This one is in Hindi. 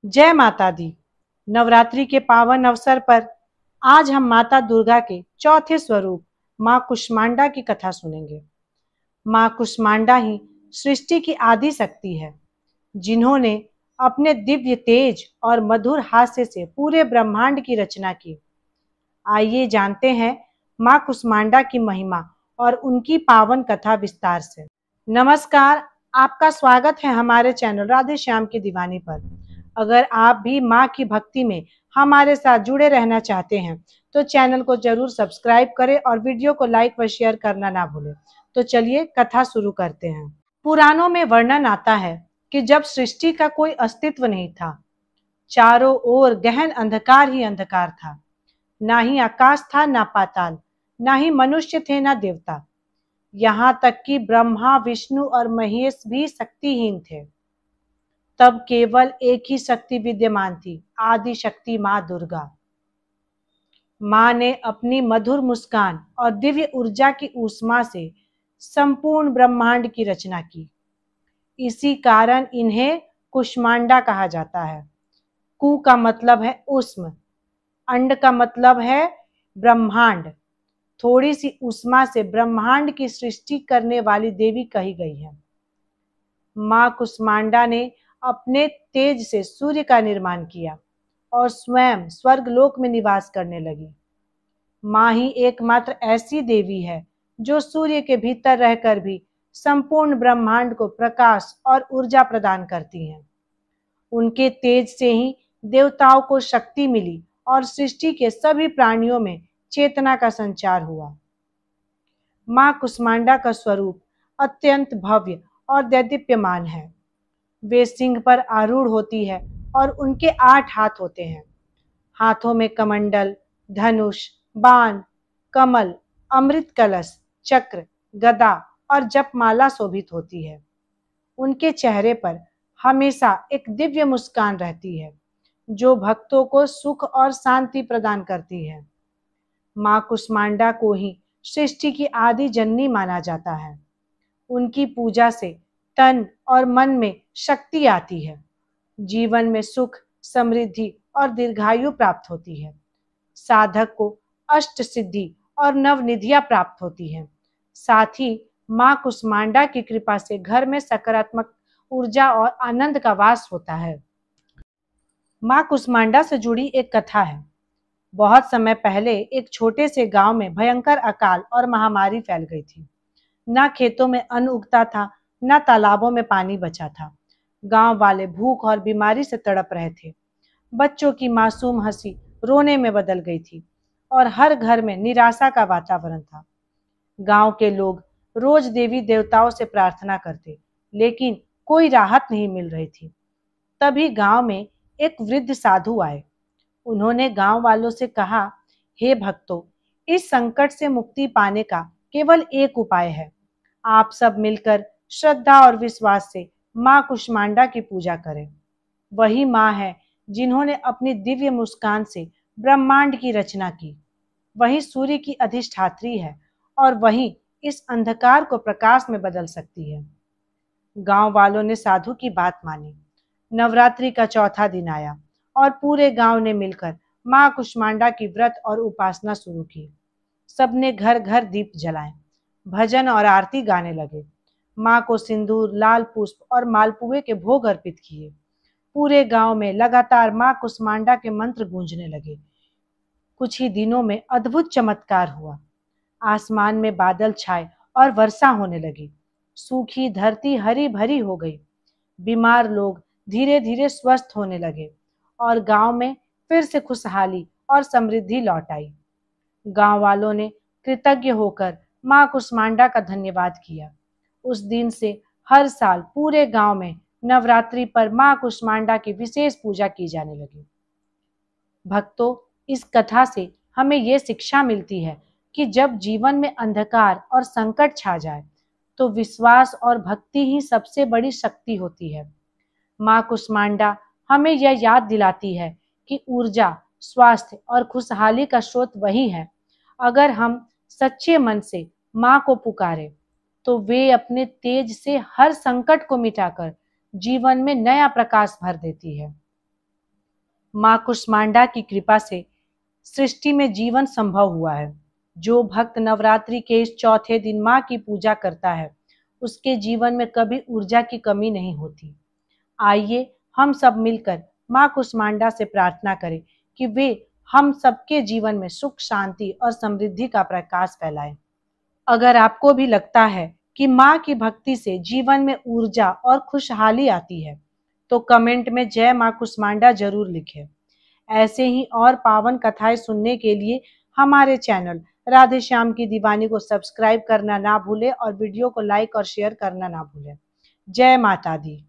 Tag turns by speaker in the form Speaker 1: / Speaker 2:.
Speaker 1: जय माता दी। नवरात्रि के पावन अवसर पर आज हम माता दुर्गा के चौथे स्वरूप मां कुष्मांडा की कथा सुनेंगे। मां कुष्मांडा ही सृष्टि की आदि शक्ति है, जिन्होंने अपने दिव्य तेज और मधुर हास्य से पूरे ब्रह्मांड की रचना की। आइए जानते हैं मां कुष्मांडा की महिमा और उनकी पावन कथा विस्तार से। नमस्कार, आपका स्वागत है हमारे चैनल राधे श्याम की दीवानी पर। अगर आप भी माँ की भक्ति में हमारे साथ जुड़े रहना चाहते हैं तो चैनल को जरूर सब्सक्राइब करें और वीडियो को लाइक व शेयर करना ना भूलें। तो चलिए कथा शुरू करते हैं। पुराणों में वर्णन आता है कि जब सृष्टि का कोई अस्तित्व नहीं था, चारों ओर गहन अंधकार ही अंधकार था। ना ही आकाश था, ना पाताल, ना ही मनुष्य थे, ना देवता। यहाँ तक कि ब्रह्मा, विष्णु और महेश भी शक्तिहीन थे। तब केवल एक ही शक्ति विद्यमान थी, आदि शक्ति मां दुर्गा। मां ने अपनी मधुर मुस्कान और दिव्य ऊर्जा की ऊष्मा से संपूर्ण ब्रह्मांड की रचना की। इसी कारण इन्हें कुष्मांडा कहा जाता है। कु का मतलब है ऊष्म, अंड का मतलब है ब्रह्मांड। थोड़ी सी ऊष्मा से ब्रह्मांड की सृष्टि करने वाली देवी कही गई है। मां कुष्मांडा ने अपने तेज से सूर्य का निर्माण किया और स्वयं स्वर्गलोक में निवास करने लगी। मां ही एकमात्र ऐसी देवी है जो सूर्य के भीतर रहकर भी संपूर्ण ब्रह्मांड को प्रकाश और ऊर्जा प्रदान करती हैं। उनके तेज से ही देवताओं को शक्ति मिली और सृष्टि के सभी प्राणियों में चेतना का संचार हुआ। मां कुष्मांडा का स्वरूप अत्यंत भव्य और दैदीप्यमान है। वे सिंह पर आरूढ़ होती है और उनके 8 हाथ होते हैं। हाथों में कमंडल, धनुष, बाण, कमल, अमृत कलश, चक्र, गदा और जपमाला शोभित होती है। उनके चेहरे पर हमेशा एक दिव्य मुस्कान रहती है, जो भक्तों को सुख और शांति प्रदान करती है। मां कुष्मांडा को ही सृष्टि की आदि जननी माना जाता है। उनकी पूजा से तन और मन में शक्ति आती है। जीवन में सुख, समृद्धि और दीर्घायु प्राप्त होती है। साधक को अष्ट सिद्धि और नवनिधियां प्राप्त होती हैं। साथ ही मां कुष्मांडा की कृपा से घर में सकारात्मक ऊर्जा और आनंद का वास होता है। मां कुष्मांडा से जुड़ी एक कथा है। बहुत समय पहले एक छोटे से गांव में भयंकर अकाल और महामारी फैल गई थी। ना खेतों में अन्न उगता था, ना तालाबों में पानी बचा था। गांव वाले भूख और बीमारी से तड़प रहे थे। बच्चों की मासूम हंसी रोने में बदल गई थी और हर घर में निराशा का वातावरण था। गांव के लोग रोज देवी देवताओं से प्रार्थना करते, लेकिन कोई राहत नहीं मिल रही थी। तभी गांव में एक वृद्ध साधु आए। उन्होंने गांव वालों से कहा, हे भक्तों, इस संकट से मुक्ति पाने का केवल एक उपाय है। आप सब मिलकर श्रद्धा और विश्वास से मां कुष्मांडा की पूजा करें। वही मां है जिन्होंने अपनी दिव्य मुस्कान से ब्रह्मांड की रचना की। वही सूर्य की अधिष्ठात्री है और वही इस अंधकार को प्रकाश में बदल सकती है। गांव वालों ने साधु की बात मानी। नवरात्रि का चौथा दिन आया और पूरे गांव ने मिलकर मां कुष्मांडा की व्रत और उपासना शुरू की। सबने घर घर दीप जलाए, भजन और आरती गाने लगे। मां को सिंदूर, लाल पुष्प और मालपुए के भोग अर्पित किए। पूरे गांव में लगातार मां कुष्मांडा के मंत्र गूंजने लगे। कुछ ही दिनों में अद्भुत चमत्कार हुआ। आसमान में बादल छाए और वर्षा होने लगी। सूखी धरती हरी भरी हो गई। बीमार लोग धीरे धीरे स्वस्थ होने लगे और गांव में फिर से खुशहाली और समृद्धि लौट आई। गांव वालों ने कृतज्ञ होकर मां कुष्मांडा का धन्यवाद किया। उस दिन से हर साल पूरे गांव में नवरात्रि पर मां कुष्मांडा की विशेष पूजा की जाने लगी। भक्तों, इस कथा से हमें ये शिक्षा मिलती है कि जब जीवन में अंधकार और संकट छा जाए तो विश्वास और भक्ति ही सबसे बड़ी शक्ति होती है। मां कुष्मांडा हमें यह याद दिलाती है कि ऊर्जा, स्वास्थ्य और खुशहाली का स्रोत वही है। अगर हम सच्चे मन से मां को पुकारें तो वे अपने तेज से हर संकट को मिटाकर जीवन में नया प्रकाश भर देती है। माँ कुष्मांडा की कृपा से सृष्टि में जीवन संभव हुआ है। जो भक्त नवरात्रि के इस चौथे दिन माँ की पूजा करता है, उसके जीवन में कभी ऊर्जा की कमी नहीं होती। आइए हम सब मिलकर माँ कुष्मांडा से प्रार्थना करें कि वे हम सबके जीवन में सुख, शांति और समृद्धि का प्रकाश फैलाएं। अगर आपको भी लगता है कि माँ की भक्ति से जीवन में ऊर्जा और खुशहाली आती है, तो कमेंट में जय माँ कुष्मांडा जरूर लिखें। ऐसे ही और पावन कथाएं सुनने के लिए हमारे चैनल राधे श्याम की दीवानी को सब्सक्राइब करना ना भूलें और वीडियो को लाइक और शेयर करना ना भूलें। जय माता दी।